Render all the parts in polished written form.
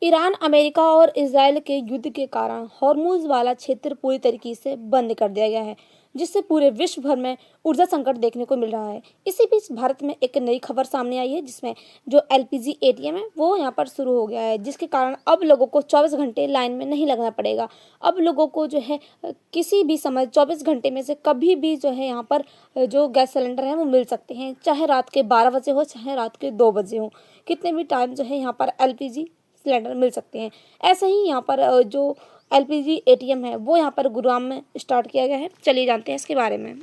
Iran, America और Israel के युद्ध के कारण हॉर्मुज़ वाला क्षेत्र पूरी तरीके से बंद कर दिया गया है, जिससे पूरे विश्व भर में ऊर्जा संकट देखने को मिल रहा है। इसी बीच भारत में एक नई खबर सामने आई है, जिसमें जो एलपीजी एटीएम है वो यहाँ पर शुरू हो गया है, जिसके कारण अब लोगों को 24 घंटे लाइन में नहीं लगना पड़ेगा। अब लोगों को जो है किसी भी समय 24 घंटे में से कभी भी जो है यहाँ पर जो गैस सिलेंडर है वो मिल सकते हैं, चाहे रात के 12 बजे हो, चाहे रात के 2 बजे हो, कितने भी टाइम जो है यहाँ पर एलपीजी सिलेंडर मिल सकते हैं। ऐसे ही यहाँ पर जो एलपीजी एटीएम है वो यहाँ पर गुरुग्राम में स्टार्ट किया गया है। चलिए जानते हैं इसके बारे में,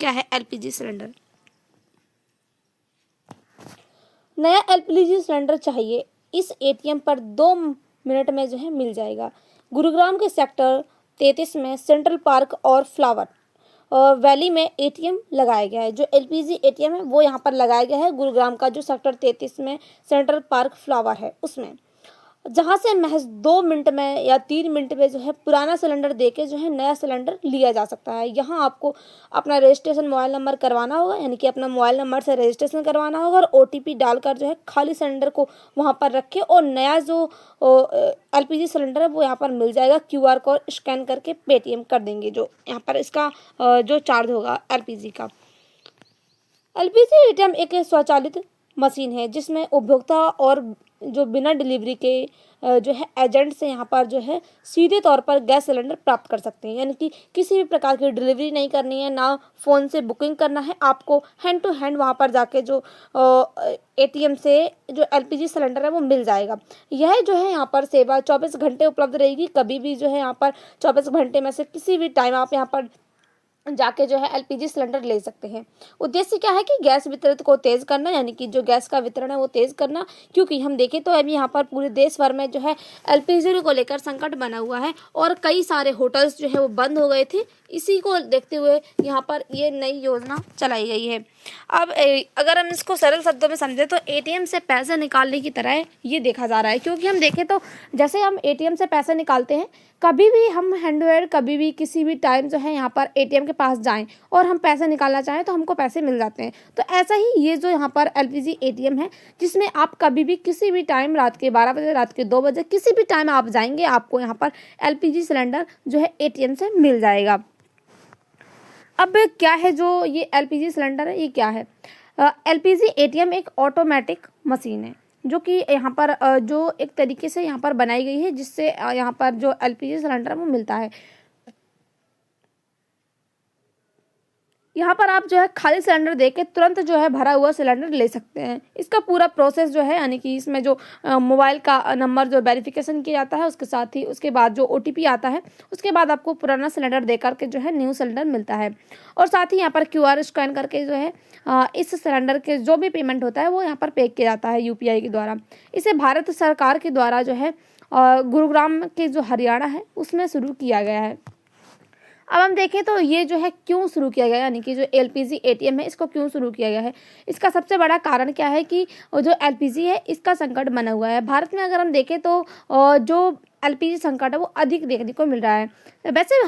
क्या है एलपीजी सिलेंडर। नया एलपीजी सिलेंडर चाहिए, इस एटीएम पर 2 मिनट में जो है मिल जाएगा। गुरुग्राम के सेक्टर 33 में सेंट्रल पार्क और फ्लावर वैली में एटीएम लगाया गया है। जो एलपीजी एटीएम है वो यहाँ पर लगाया गया है गुरुग्राम का जो सेक्टर 33 में सेंट्रल पार्क फ्लावर है उसमें, जहाँ से महज 2 मिनट में या 3 मिनट में जो है पुराना सिलेंडर देके जो है नया सिलेंडर लिया जा सकता है। यहाँ आपको अपना रजिस्ट्रेशन मोबाइल नंबर करवाना होगा, यानी कि अपना मोबाइल नंबर से रजिस्ट्रेशन करवाना होगा और ओटीपी डालकर जो है खाली सिलेंडर को वहाँ पर रखें और नया जो एलपीजी सिलेंडर है वो यहाँ पर मिल जाएगा। क्यूआर कोड स्कैन करके पेटीएम कर देंगे, जो यहाँ पर इसका जो चार्ज होगा एलपीजी का। एलपीजी एटीएम एक स्वचालित मशीन है जिसमें उपभोक्ता और जो बिना डिलीवरी के जो है एजेंट से यहाँ पर जो है सीधे तौर पर गैस सिलेंडर प्राप्त कर सकते हैं, यानी कि किसी भी प्रकार की डिलीवरी नहीं करनी है, ना फ़ोन से बुकिंग करना है, आपको हैंड टू हैंड वहाँ पर जाके जो एटीएम से जो एलपीजी सिलेंडर है वो मिल जाएगा। यह जो है यहाँ पर सेवा 24 घंटे उपलब्ध रहेगी। कभी भी जो है यहाँ पर 24 घंटे में से किसी भी टाइम आप यहाँ पर जाके जो है एलपीजी सिलेंडर ले सकते हैं। उद्देश्य क्या है कि गैस वितरण को तेज़ करना, यानी कि जो गैस का वितरण है वो तेज़ करना, क्योंकि हम देखें तो अभी यहाँ पर पूरे देश भर में जो है एलपीजी को लेकर संकट बना हुआ है और कई सारे होटल्स जो है वो बंद हो गए थे। इसी को देखते हुए यहाँ पर ये नई योजना चलाई गई है। अब अगर हम इसको सरल शब्दों में समझें तो एटीएम से पैसे निकालने की तरह ये देखा जा रहा है, क्योंकि हम देखें तो जैसे हम एटीएम से पैसे निकालते हैं, कभी भी हम हैंड टू हैंड कभी भी किसी भी टाइम जो है यहाँ पर एटीएम के पास जाएं और हम पैसे निकालना चाहें तो हमको पैसे मिल जाते हैं। तो ऐसा ही ये जो यहाँ पर एलपीजी एटीएम है, जिसमें आप कभी भी किसी भी टाइम रात के 12 बजे, रात के 2 बजे, किसी भी टाइम आप जाएंगे आपको यहाँ पर एलपीजी सिलेंडर जो है एटीएम से मिल जाएगा। अब क्या है जो ये एलपीजी सिलेंडर है, ये क्या है? एलपीजी एटीएम एक ऑटोमेटिक मशीन है जो कि यहाँ पर जो एक तरीके से यहाँ पर बनाई गई है, जिससे यहाँ पर जो एलपीजी सिलेंडर है वो मिलता है। यहाँ पर आप जो है खाली सिलेंडर देके तुरंत जो है भरा हुआ सिलेंडर ले सकते हैं। इसका पूरा प्रोसेस जो है, यानी कि इसमें जो मोबाइल का नंबर जो वेरिफिकेशन किया जाता है, उसके साथ ही उसके बाद जो ओटीपी आता है, उसके बाद आपको पुराना सिलेंडर दे करके जो है न्यू सिलेंडर मिलता है। और साथ ही यहाँ पर क्यूआर स्कैन करके जो है इस सिलेंडर के जो भी पेमेंट होता है वो यहाँ पर पे किया जाता है यूपीआई के द्वारा। इसे भारत सरकार के द्वारा जो है गुरुग्राम के जो हरियाणा है उसमें शुरू किया गया है। अब हम देखें तो ये जो है क्यों शुरू किया गया, यानी कि जो एलपीजी एटीएम है इसको क्यों शुरू किया गया है, इसका सबसे बड़ा कारण क्या है कि जो एलपीजी है इसका संकट बना हुआ है। भारत में अगर हम देखें तो जो एलपीजी संकट है वो अधिक देखने को मिल रहा है। वैसे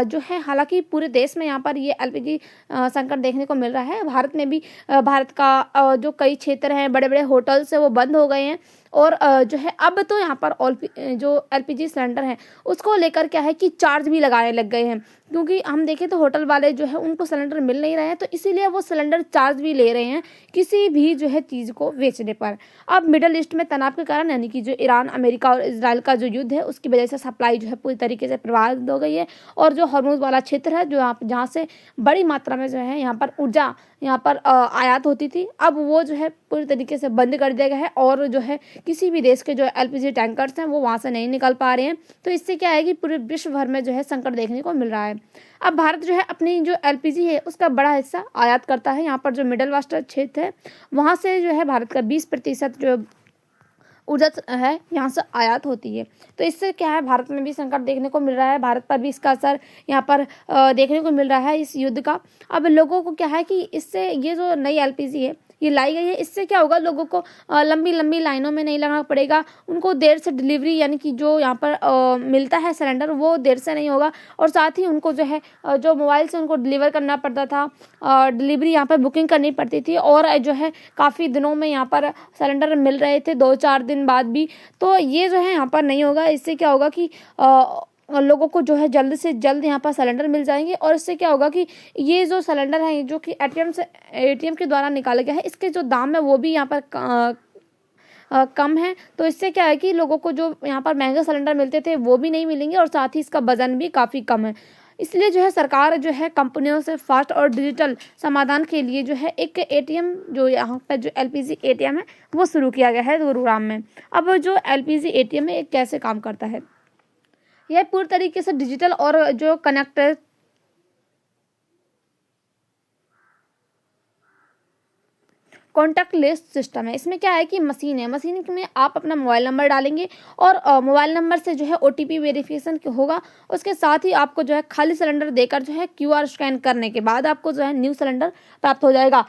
जो है हालांकि पूरे देश में यहाँ पर ये एलपीजी संकट देखने को मिल रहा है। भारत में भी भारत का जो कई क्षेत्र हैं, बड़े बड़े होटल्स है वो बंद हो गए हैं और जो है अब तो यहाँ पर जो एलपीजी सिलेंडर है उसको लेकर क्या है कि चार्ज भी लगाने लग गए हैं, क्योंकि हम देखें तो होटल वाले जो है उनको सिलेंडर मिल नहीं रहे हैं, तो इसीलिए वो सिलेंडर चार्ज भी ले रहे हैं किसी भी जो है चीज़ को बेचने पर। अब मिडल ईस्ट में तनाव के कारण, यानी कि जो ईरान, अमेरिका और इजराइल का जो युद्ध है उसकी वजह से सप्लाई जो है पूरी तरीके से प्रभावित हो गई है और जो हॉर्मुज़ वाला क्षेत्र है जो जहाँ से बड़ी मात्रा में जो है यहाँ पर ऊर्जा यहाँ पर आयात होती थी, अब वो जो है पूरी तरीके से बंद कर दिया गया है और जो है किसी भी देश के जो एलपीजी टैंकर्स हैं वो वहाँ से नहीं निकल पा रहे हैं। तो इससे क्या है कि पूरे विश्व भर में जो है संकट देखने को मिल रहा है। अब भारत जो है अपनी जो एलपीजी है उसका बड़ा हिस्सा आयात करता है। यहाँ पर जो मिडल वेस्टर्न क्षेत्र है वहाँ से जो है भारत का 20% जो ऊर्जा है यहाँ से आयात होती है। तो इससे क्या है भारत में भी संकट देखने को मिल रहा है, भारत पर भी इसका असर यहाँ पर देखने को मिल रहा है इस युद्ध का। अब लोगों को क्या है कि इससे ये जो नई एलपीजी है ये लाई गई है। इससे क्या होगा, लोगों को लंबी लंबी लाइनों में नहीं लगना पड़ेगा, उनको देर से डिलीवरी यानी कि जो यहाँ पर मिलता है सिलेंडर वो देर से नहीं होगा। और साथ ही उनको जो है जो मोबाइल से उनको डिलीवर करना पड़ता था, डिलीवरी यहाँ पर बुकिंग करनी पड़ती थी और जो है काफ़ी दिनों में यहाँ पर सिलेंडर मिल रहे थे, 2-4 दिन बाद भी। तो ये जो है यहाँ पर नहीं होगा। इससे क्या होगा कि लोगों को जो है जल्द से जल्द यहाँ पर सिलेंडर मिल जाएंगे। और इससे क्या होगा कि ये जो सिलेंडर है जो कि एटीएम के द्वारा निकाला गया है, इसके जो दाम है वो भी यहाँ पर कम है। तो इससे क्या है कि लोगों को जो यहाँ पर महंगे सिलेंडर मिलते थे वो भी नहीं मिलेंगे और साथ ही इसका वजन भी काफ़ी कम है। इसलिए जो है सरकार जो है कंपनियों से फास्ट और डिजिटल समाधान के लिए जो है एक एटीएम, जो यहाँ पर जो एलपीजी एटीएम है वो शुरू किया गया है गुरुग्राम में। अब जो एलपीजी एटीएम है ये कैसे काम करता है, यह पूरी तरीके से डिजिटल और जो कनेक्टेड कॉन्टैक्टलेस सिस्टम है। इसमें क्या है कि मशीन है, मशीन में आप अपना मोबाइल नंबर डालेंगे और मोबाइल नंबर से जो है ओटीपी वेरिफिकेशन होगा। उसके साथ ही आपको जो है खाली सिलेंडर देकर जो है क्यूआर स्कैन करने के बाद आपको जो है न्यू सिलेंडर प्राप्त हो जाएगा।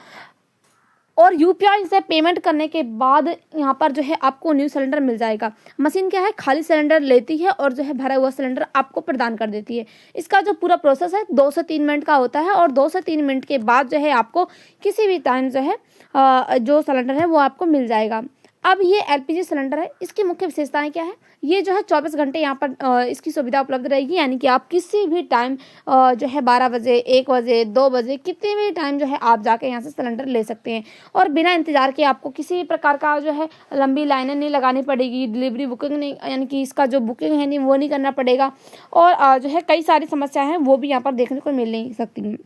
और यूपीआई से पेमेंट करने के बाद यहाँ पर जो है आपको न्यू सिलेंडर मिल जाएगा। मशीन क्या है, खाली सिलेंडर लेती है और जो है भरा हुआ सिलेंडर आपको प्रदान कर देती है। इसका जो पूरा प्रोसेस है 2 से 3 मिनट का होता है और 2 से 3 मिनट के बाद जो है आपको किसी भी टाइम जो है जो सिलेंडर है वो आपको मिल जाएगा। अब ये एलपीजी सिलेंडर है, इसकी मुख्य विशेषताएं क्या है, ये जो है 24 घंटे यहाँ पर इसकी सुविधा उपलब्ध रहेगी। यानी कि आप किसी भी टाइम जो है 12 बजे, 1 बजे, 2 बजे, कितने भी टाइम जो है आप जाके यहाँ से सिलेंडर ले सकते हैं और बिना इंतजार के आपको किसी भी प्रकार का जो है लंबी लाइनें नहीं लगानी पड़ेगी, डिलीवरी बुकिंग नहीं, यानी कि इसका जो बुकिंग है नहीं वो नहीं करना पड़ेगा। और जो है कई सारी समस्याएं हैं वो भी यहाँ पर देखने को मिल नहीं सकती।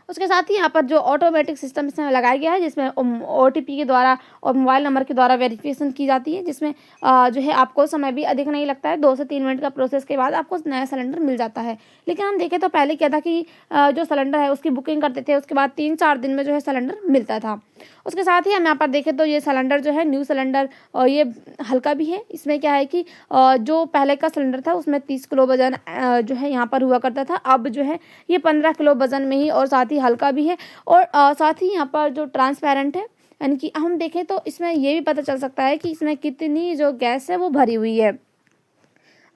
उसके साथ ही यहाँ पर जो ऑटोमेटिक सिस्टम इसमें लगाया गया है, जिसमें ओटीपी के द्वारा और मोबाइल नंबर के द्वारा वेरिफिकेशन की जाती है, जिसमें जो है आपको समय भी अधिक नहीं लगता है। 2 से 3 मिनट का प्रोसेस के बाद आपको नया सिलेंडर मिल जाता है। लेकिन हम देखें तो पहले क्या था कि जो सिलेंडर है उसकी बुकिंग करते थे, उसके बाद 3-4 दिन में जो है सिलेंडर मिलता था। उसके साथ ही हम यहाँ पर देखें तो ये सिलेंडर जो है न्यू सिलेंडर ये हल्का भी है। इसमें क्या है कि जो पहले का सिलेंडर था उसमें 30 किलो वजन जो है यहाँ पर हुआ करता था, अब जो है ये 15 किलो वजन में ही और साथ ही हल्का भी है। और साथ ही यहाँ पर जो ट्रांसपेरेंट है, यानी कि हम देखें तो इसमें ये भी पता चल सकता है कि इसमें कितनी जो गैस है वो भरी हुई है।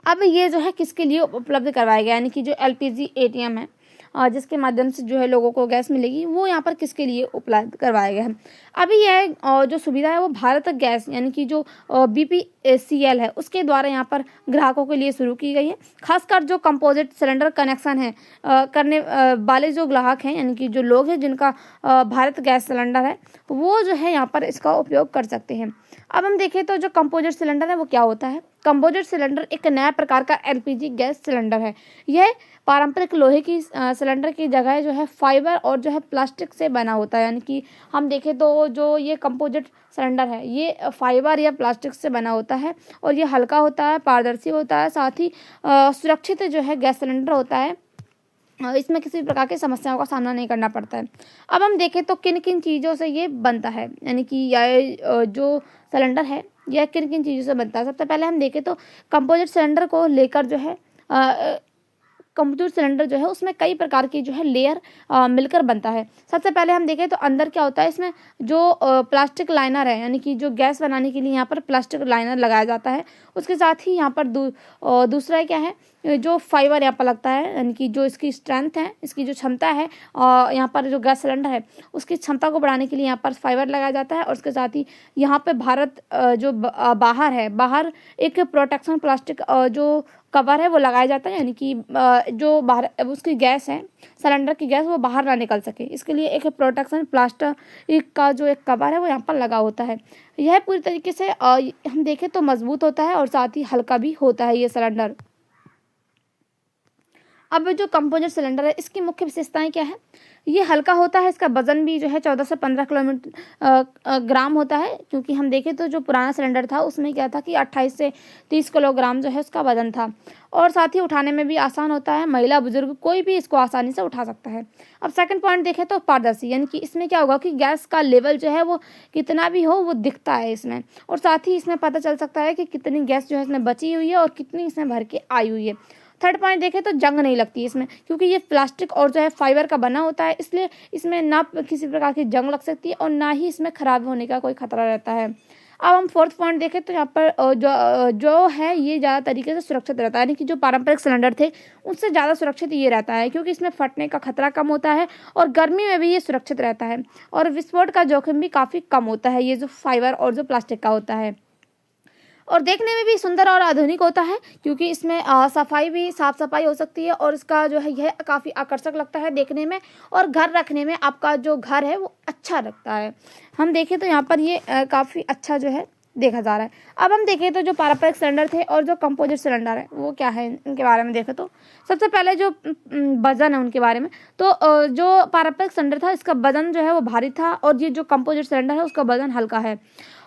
अब ये जो है किसके लिए उपलब्ध करवाया गया, यानी कि जो एलपीजी एटीएम है जिसके माध्यम से जो है लोगों को गैस मिलेगी, वो यहाँ पर किसके लिए उपलब्ध करवाया गया है। अभी यह जो सुविधा है वो भारत गैस यानी कि जो बीपीसीएल है उसके द्वारा यहाँ पर ग्राहकों के लिए शुरू की गई है। खासकर जो कंपोजिट सिलेंडर कनेक्शन है करने वाले जो ग्राहक हैं, यानी कि जो लोग हैं जिनका भारत गैस सिलेंडर है, वो जो है यहाँ पर इसका उपयोग कर सकते हैं। अब हम देखें तो जो कंपोजिट सिलेंडर है वो क्या होता है। कंपोजिट सिलेंडर एक नया प्रकार का एलपीजी गैस सिलेंडर है। यह पारंपरिक लोहे की सिलेंडर की जगह जो है फाइबर और जो है प्लास्टिक से बना होता है। यानी कि हम देखें तो जो ये कंपोजिट सिलेंडर है ये फाइबर या प्लास्टिक से बना होता है और ये हल्का होता है, पारदर्शी होता है, साथ ही सुरक्षित जो है गैस सिलेंडर होता है। इसमें किसी भी प्रकार की समस्याओं का सामना नहीं करना पड़ता है। अब हम देखें तो किन किन चीज़ों से ये बनता है, यानी कि यह जो सिलेंडर है यह किन किन चीज़ों से बनता है। सबसे पहले हम देखें तो कंपोजिट सिलेंडर को लेकर जो है कंप्यूटर सिलेंडर जो है उसमें कई प्रकार की जो है लेयर मिलकर बनता है। सबसे पहले हम देखें तो अंदर क्या होता है, इसमें जो प्लास्टिक लाइनर है, यानी कि जो गैस बनाने के लिए यहाँ पर प्लास्टिक लाइनर लगाया जाता है। उसके साथ ही यहाँ पर दूसरा क्या है, जो फाइबर यहाँ पर लगता है, यानी कि जो इसकी स्ट्रेंथ है, इसकी जो क्षमता है यहाँ पर जो गैस सिलेंडर है उसकी क्षमता को बढ़ाने के लिए यहाँ पर फाइबर लगाया जाता है। और उसके साथ ही यहाँ पे भारत जो बाहर है, बाहर एक प्रोटेक्शन प्लास्टिक जो कवर है वो लगाया जाता है, यानी कि जो बाहर उसकी गैस है, सिलेंडर की गैस वो बाहर ना निकल सके, इसके लिए एक प्रोटेक्शन प्लास्टिक का जो एक कवर है वो यहाँ पर लगा होता है। यह पूरी तरीके से हम देखें तो मजबूत होता है और साथ ही हल्का भी होता है ये सिलेंडर। अब जो कंपोजिट सिलेंडर है इसकी मुख्य विशेषताएं क्या है, ये हल्का होता है, इसका वजन भी जो है 14 से 15 ग्राम होता है। क्योंकि हम देखें तो जो पुराना सिलेंडर था उसमें क्या था कि 28 से 30 किलोग्राम जो है उसका वजन था। और साथ ही उठाने में भी आसान होता है, महिला बुजुर्ग कोई भी इसको आसानी से उठा सकता है। अब सेकंड पॉइंट देखें तो पारदर्शी, यानी कि इसमें क्या होगा कि गैस का लेवल जो है वो कितना भी हो वो दिखता है इसमें, और साथ ही इसमें पता चल सकता है कि कितनी गैस जो है इसमें बची हुई है और कितनी इसमें भर के आई हुई है। थर्ड पॉइंट देखें तो जंग नहीं लगती है इसमें, क्योंकि ये प्लास्टिक और जो है फाइबर का बना होता है, इसलिए इसमें ना किसी प्रकार की जंग लग सकती है और ना ही इसमें खराब होने का कोई खतरा रहता है। अब हम फोर्थ पॉइंट देखें तो यहाँ पर जो है ये ज़्यादा तरीके से सुरक्षित रहता है, यानी कि जो पारंपरिक सिलेंडर थे उससे ज़्यादा सुरक्षित ये रहता है, क्योंकि इसमें फटने का खतरा कम होता है और गर्मी में भी ये सुरक्षित रहता है और विस्फोट का जोखिम भी काफ़ी कम होता है, ये जो फाइबर और जो प्लास्टिक का होता है। और देखने में भी सुंदर और आधुनिक होता है, क्योंकि इसमें सफाई भी साफ सफाई हो सकती है और इसका जो है यह काफ़ी आकर्षक लगता है देखने में, और घर रखने में आपका जो घर है वो अच्छा लगता है। हम देखें तो यहाँ पर ये काफ़ी अच्छा जो है देखा जा रहा है। अब हम देखें तो जो पारंपरिक सिलेंडर थे और जो कंपोजिट सिलेंडर है वो क्या है, इनके बारे में देखें तो सबसे पहले जो वजन है उनके बारे में, तो जो पारंपरिक सिलेंडर था इसका वजन जो है वो भारी था और ये जो कंपोजिट सिलेंडर है उसका वजन हल्का है।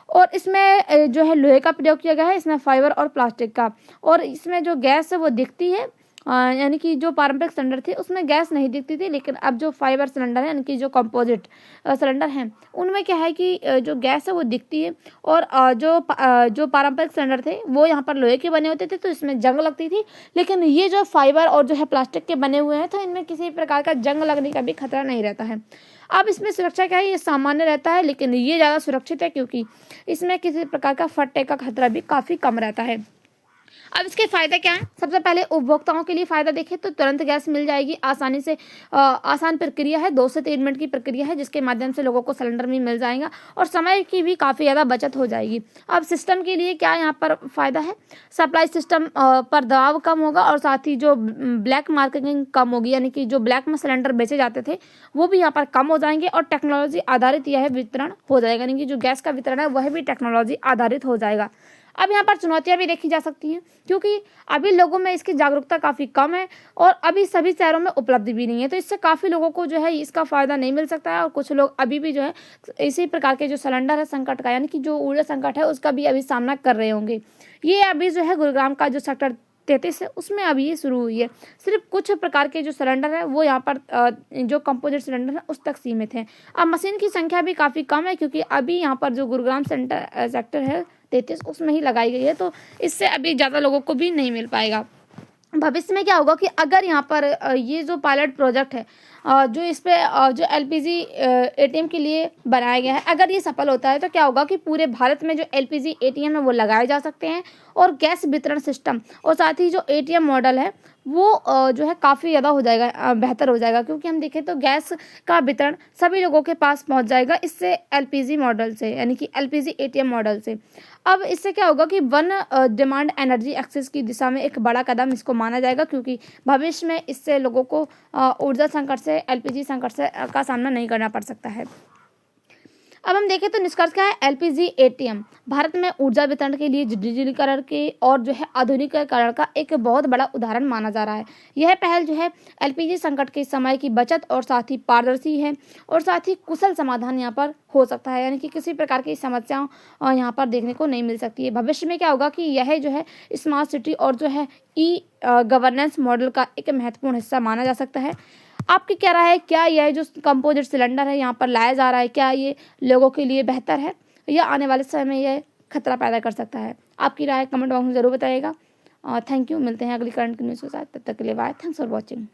और इसमें जो है लोहे का प्रयोग किया गया है, इसमें फाइबर और प्लास्टिक का, और इसमें जो गैस है वो दिखती है, यानी कि जो पारंपरिक सिलेंडर थे उसमें गैस नहीं दिखती थी, लेकिन अब जो फाइबर सिलेंडर है यानी कि जो कंपोजिट सिलेंडर हैं उनमें क्या है कि जो गैस है वो दिखती है। और जो पारंपरिक सिलेंडर थे वो यहाँ पर लोहे के बने होते थे तो इसमें जंग लगती थी, लेकिन ये जो फाइबर और जो है प्लास्टिक के बने हुए हैं तो इनमें किसी प्रकार का जंग लगने का भी खतरा नहीं रहता है। अब इसमें सुरक्षा क्या है, ये सामान्य रहता है, लेकिन ये ज़्यादा सुरक्षित है क्योंकि इसमें किसी प्रकार का फटने का खतरा भी काफ़ी कम रहता है। अब इसके फायदे क्या हैं? सबसे पहले उपभोक्ताओं के लिए फायदा देखें तो तुरंत गैस मिल जाएगी आसानी से, आसान प्रक्रिया है, 2 से 3 मिनट की प्रक्रिया है जिसके माध्यम से लोगों को सिलेंडर भी मिल जाएगा और समय की भी काफ़ी ज़्यादा बचत हो जाएगी। अब सिस्टम के लिए क्या यहाँ पर फायदा है, सप्लाई सिस्टम पर दबाव कम होगा और साथ ही जो ब्लैक मार्केटिंग कम होगी, यानी कि जो ब्लैक में सिलेंडर बेचे जाते थे वो भी यहाँ पर कम हो जाएंगे और टेक्नोलॉजी आधारित यह वितरण हो जाएगा, यानी कि जो गैस का वितरण है वह भी टेक्नोलॉजी आधारित हो जाएगा। अब यहाँ पर चुनौतियाँ भी देखी जा सकती हैं, क्योंकि अभी लोगों में इसकी जागरूकता काफ़ी कम है और अभी सभी शहरों में उपलब्ध भी नहीं है, तो इससे काफ़ी लोगों को जो है इसका फ़ायदा नहीं मिल सकता है और कुछ लोग अभी भी जो है इसी प्रकार के जो सिलेंडर है संकट का, यानी कि जो ऊर्जा संकट है उसका भी अभी सामना कर रहे होंगे। ये अभी जो है गुरुग्राम का जो सेक्टर 33 है उसमें अभी ये शुरू हुई है। सिर्फ कुछ प्रकार के जो सिलेंडर है वो यहाँ पर जो कंपोजिट सिलेंडर है उस तक सीमित है। अब मशीन की संख्या भी काफ़ी कम है, क्योंकि अभी यहाँ पर जो गुरुग्राम सेक्टर है 33 उसमें ही लगाई गई है, तो इससे अभी ज़्यादा लोगों को भी नहीं मिल पाएगा। भविष्य में क्या होगा कि अगर यहाँ पर ये जो पायलट प्रोजेक्ट है जो इस पे जो एलपीजी एटीएम के लिए बनाया गया है, अगर ये सफल होता है तो क्या होगा कि पूरे भारत में जो एलपीजी एटीएम है वो लगाए जा सकते हैं और गैस वितरण सिस्टम और साथ ही जो एटीएम मॉडल है वो जो है काफ़ी ज़्यादा हो जाएगा, बेहतर हो जाएगा, क्योंकि हम देखें तो गैस का वितरण सभी लोगों के पास पहुंच जाएगा इससे एलपीजी मॉडल से, यानी कि एलपीजी एटीएम मॉडल से। अब इससे क्या होगा कि वन डिमांड एनर्जी एक्सेस की दिशा में एक बड़ा कदम इसको माना जाएगा, क्योंकि भविष्य में इससे लोगों को ऊर्जा संकट से, एलपीजी संकट से का सामना नहीं करना पड़ सकता है। अब हम देखें तो निष्कर्ष क्या है, एलपीजी एटीएम भारत में ऊर्जा वितरण के लिए डिजिटलीकरण के और जो है आधुनिकीकरण का एक बहुत बड़ा उदाहरण माना जा रहा है। यह पहल जो है एलपीजी संकट के समय की बचत और साथ ही पारदर्शी है और साथ ही कुशल समाधान यहाँ पर हो सकता है, यानी कि किसी प्रकार की समस्याओं यहाँ पर देखने को नहीं मिल सकती है। भविष्य में क्या होगा कि यह जो है स्मार्ट सिटी और जो है ई गवर्नेंस मॉडल का एक महत्वपूर्ण हिस्सा माना जा सकता है। आपकी क्या राय है, क्या यह जो कंपोजिट सिलेंडर है यहाँ पर लाया जा रहा है, क्या ये लोगों के लिए बेहतर है या आने वाले समय में यह खतरा पैदा कर सकता है? आपकी राय कमेंट बॉक्स में ज़रूर बताइएगा। थैंक यू, मिलते हैं अगली करंट न्यूज़ के साथ, तब तक के लिए बाय, थैंक्स फॉर वॉचिंग।